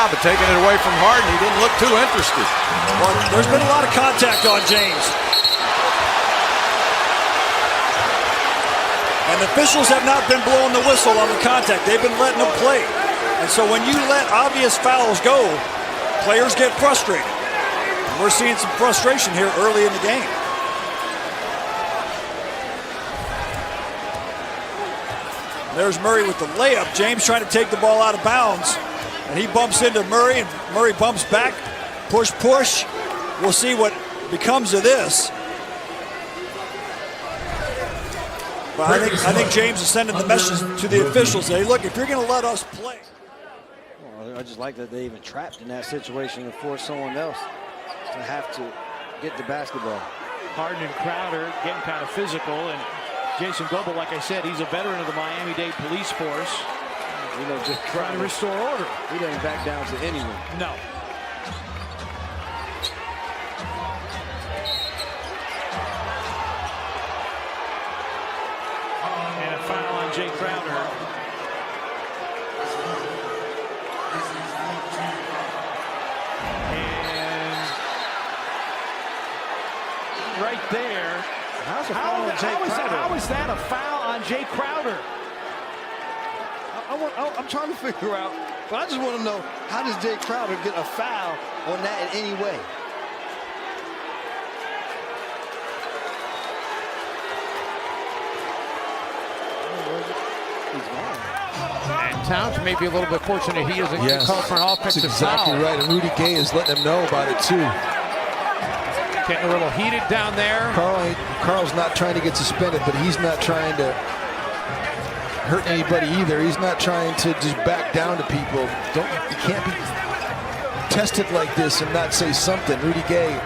job of taking it away from Harden. He didn't look too interested. Well, there's been a lot of contact on James. And the officials have not been blowing the whistle on the contact. They've been letting them play. And so when you let obvious fouls go, players get frustrated. And we're seeing some frustration here early in the game. There's Murray with the layup. James trying to take the ball out of bounds. And he bumps into Murray, and Murray bumps back. Push, push. We'll see what becomes of this. But I think James is sending the message to the officials. Hey, look, if you're going to let us play. Well, I just like that they even trapped in that situation and forced someone else to have to get the basketball. Harden and Crowder getting kind of physical, and Jason Goebel, like I said, he's a veteran of the Miami-Dade police force. You know, just Trying to restore order. He doesn't back down to anyone. No. And a foul on Jay Crowder. And right there. How's a foul on Jay Crowder? How is that a foul on Jay Crowder? I'm trying to figure out, but I just want to know, how does Jay Crowder get a foul on that in any way? And Towns may be a little bit fortunate he isn't called for an offensive That's exactly foul. right, and Rudy Gay is letting him know about it too. Getting a little heated down there. Carl's not trying to get suspended, but he's not trying to hurt anybody either. He's not trying to just back down to people. You can't be tested like this and not say something. Rudy Gay,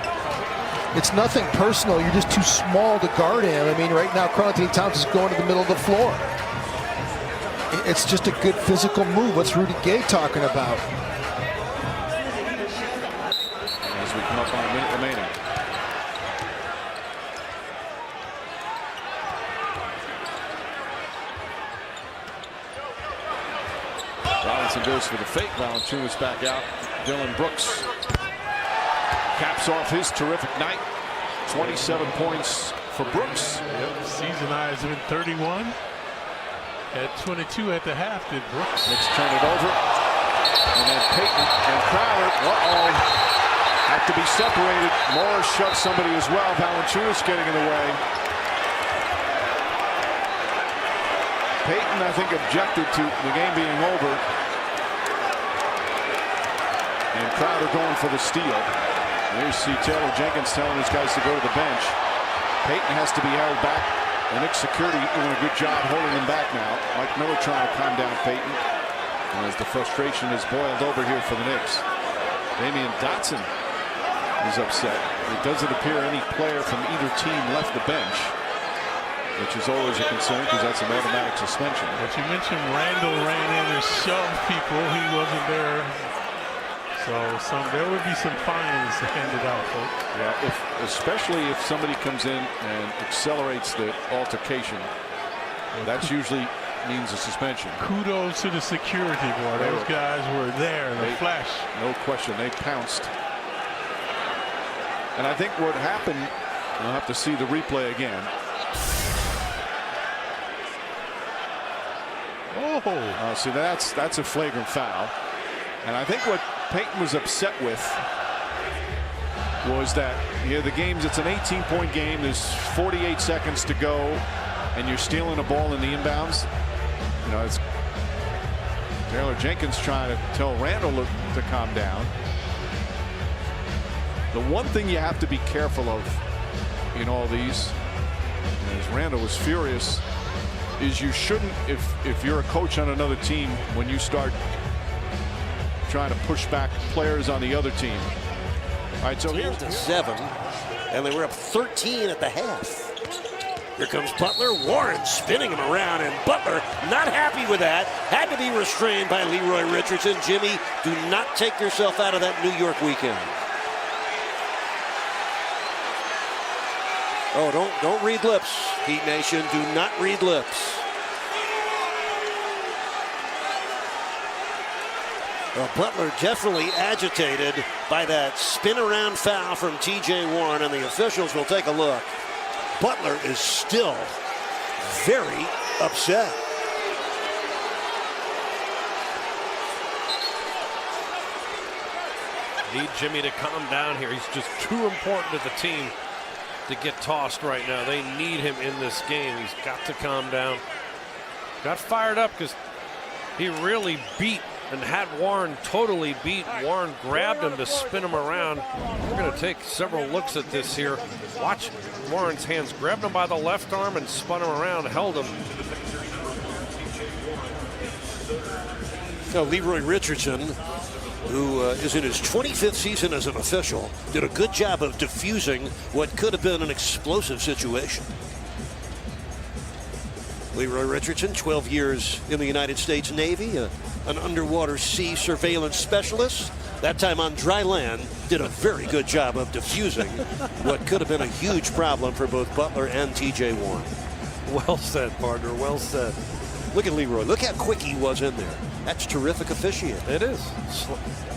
it's nothing personal. You're just too small to guard him. I mean, right now, Karl-Anthony Towns is going to the middle of the floor. It's just a good physical move. What's Rudy Gay talking about? As we come up on a minute remaining. Robinson goes for the fake. Valanciunas back out. Dylan Brooks caps off his terrific night. 27 points for Brooks. Yep, season high has been 31. At 22 at the half, did Brooks. Knicks turn it over. And then Payton and Crowder. Have to be separated. Morris shoves somebody as well. Valanciunas getting in the way. Payton, I think, objected to the game being over. And Crowder going for the steal. There you see Taylor Jenkins telling his guys to go to the bench. Payton has to be held back. The Knicks security doing a good job holding him back now. Mike Miller trying to calm down Payton. And as the frustration is boiled over here for the Knicks. Damian Dotson is upset. It doesn't appear any player from either team left the bench, which is always a concern because that's an automatic suspension. But you mentioned Randall ran in and shoved people. He wasn't there. So there would be some fines handed out, folks. Yeah, especially if somebody comes in and accelerates the altercation, that usually means a suspension. Kudos to the security board. Those guys were there in the flash. No question, they pounced. And I think what happened, we'll have to see the replay again. Oh, see, that's a flagrant foul. And I think what Payton was upset with was that the game's, it's an 18-point game. There's 48 seconds to go, and you're stealing a ball in the inbounds. You know, it's Taylor Jenkins trying to tell Randall to calm down. The one thing you have to be careful of in all these, as Randall was furious, is you shouldn't, if you're a coach on another team, when you start trying to push back players on the other team. All right, so here's 7, and they were up 13 at the half. Here comes Butler. Warren spinning him around, and Butler not happy with that. Had to be restrained by Leroy Richardson. Jimmy, do not take yourself out of that New York weekend. Oh, don't read lips, Heat Nation. Do not read lips. Well, Butler definitely agitated by that spin around foul from T.J. Warren, and the officials will take a look. Butler is still very upset. Need Jimmy to calm down here. He's just too important to the team to get tossed right now. They need him in this game. He's got to calm down. Got fired up because he really beat and had Warren totally beat. Warren grabbed him to spin him around. We're going to take several looks at this here. Watch Warren's hands. Grabbed him by the left arm and spun him around, held him. Now, Leroy Richardson, who is in his 25th season as an official, did a good job of diffusing what could have been an explosive situation. Leroy Richardson, 12 years in the United States Navy, an underwater sea surveillance specialist. That time on dry land, did a very good job of diffusing what could have been a huge problem for both Butler and T.J. Warren. Well said, partner. Well said. Look at Leroy. Look how quick he was in there. That's terrific officiating. It is.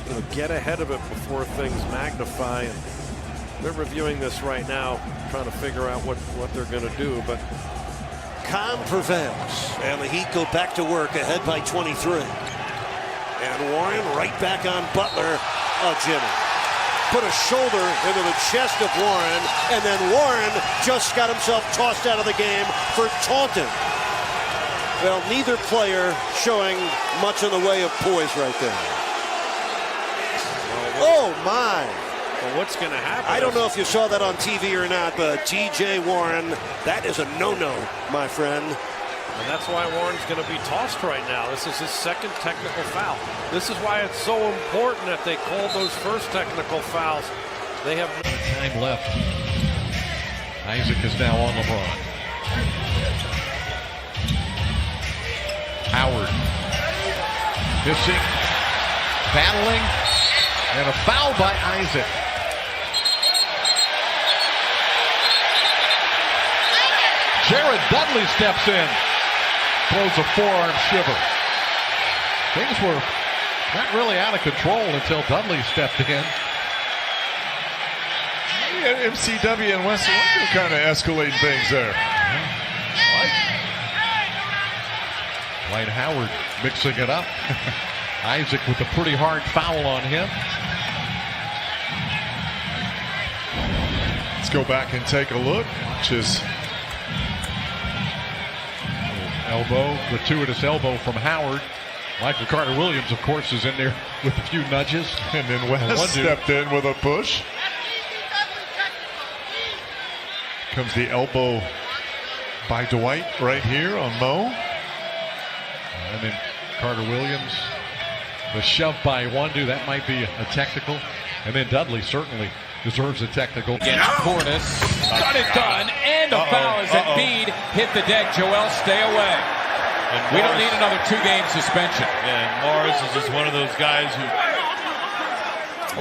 You know, get ahead of it before things magnify. And they're reviewing this right now, trying to figure out what they're going to do. But calm prevails, and the Heat go back to work, ahead by 23. And Warren right back on Butler. Oh, Jimmy put a shoulder into the chest of Warren, and then Warren just got himself tossed out of the game for taunting. Well, neither player showing much in the way of poise right there. Oh, my. Well, what's going to happen? I don't know if you saw that on TV or not, but T.J. Warren, that is a no-no, my friend. And that's why Warren's going to be tossed right now. This is his second technical foul. This is why it's so important that they called those first technical fouls. They have no time left. Isaac is now on LeBron. Howard missing, battling, and a foul by Isaac. Jared Dudley steps in, throws a forearm shiver. Things were not really out of control until Dudley stepped in. Yeah, MCW and West London kind of escalating things there. Dwight Howard mixing it up. Isaac with a pretty hard foul on him. Let's go back and take a look. Just elbow, gratuitous elbow from Howard. Michael Carter Williams, of course, is in there with a few nudges. And then West stepped in with a push. Comes the elbow by Dwight right here on Mo. And then Carter Williams, the shove by Wundu, that might be a technical. And then Dudley certainly deserves a technical. Against Portis, got it done, and a foul as Embiid hit the deck. Joel, stay away. We don't need another 2-game suspension. Yeah, and Morris is just one of those guys who...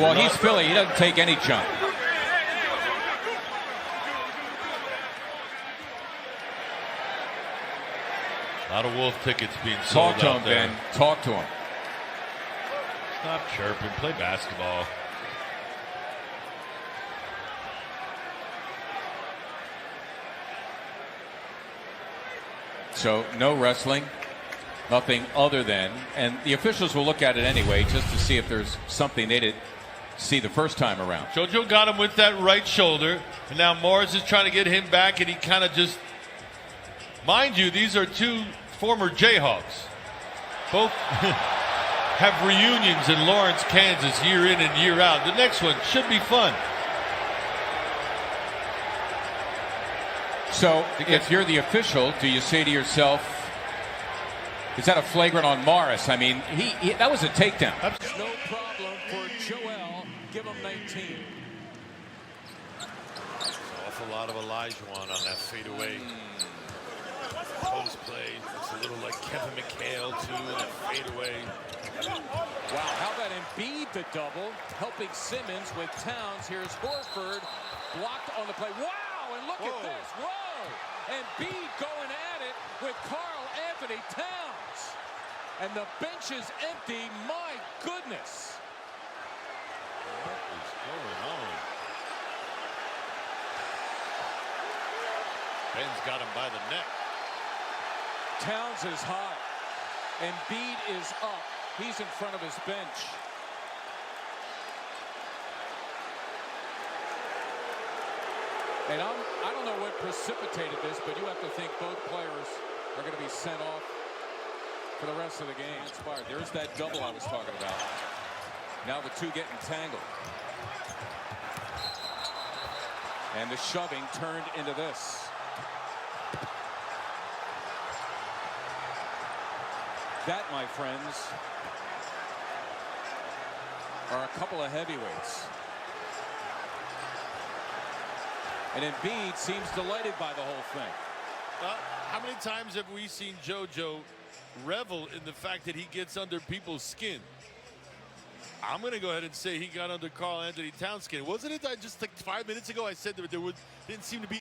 Well, he's Philly. He doesn't take any jump. A lot of Wolf tickets being sold out there. Talk to him, Ben. Talk to him. Stop chirping. Play basketball. So no wrestling, nothing other than, and the officials will look at it anyway just to see if there's something they didn't see the first time around. JoJo got him with that right shoulder, and now Morris is trying to get him back, and he kind of just, mind you, these are two former Jayhawks. Both have reunions in Lawrence, Kansas, year in and year out. The next one should be fun. So if you're the official, do you say to yourself, is that a flagrant on Morris? I mean, he that was a takedown. No problem for Joel. Give him 19. Awful lot of Olajuwon on that fadeaway. Post play. It's a little like Kevin McHale, too, in a fadeaway. Wow, how about Embiid the double, helping Simmons with Towns. Here's Horford, blocked on the play. Wow, and look at this. Whoa! Embiid going at it with Karl Anthony Towns. And the bench is empty. My goodness. What is going on? Ben's got him by the neck. Towns is hot. Embiid is up. He's in front of his bench. And I don't know what precipitated this, but you have to think both players are going to be sent off for the rest of the game. Inspired. There's that double I was talking about. Now the two getting tangled. And the shoving turned into this. That, my friends, are a couple of heavyweights. And Embiid seems delighted by the whole thing. How many times have we seen JoJo revel in the fact that he gets under people's skin? I'm going to go ahead and say he got under Karl-Anthony Towns' skin. Wasn't it that just like 5 minutes ago I said that there didn't seem to be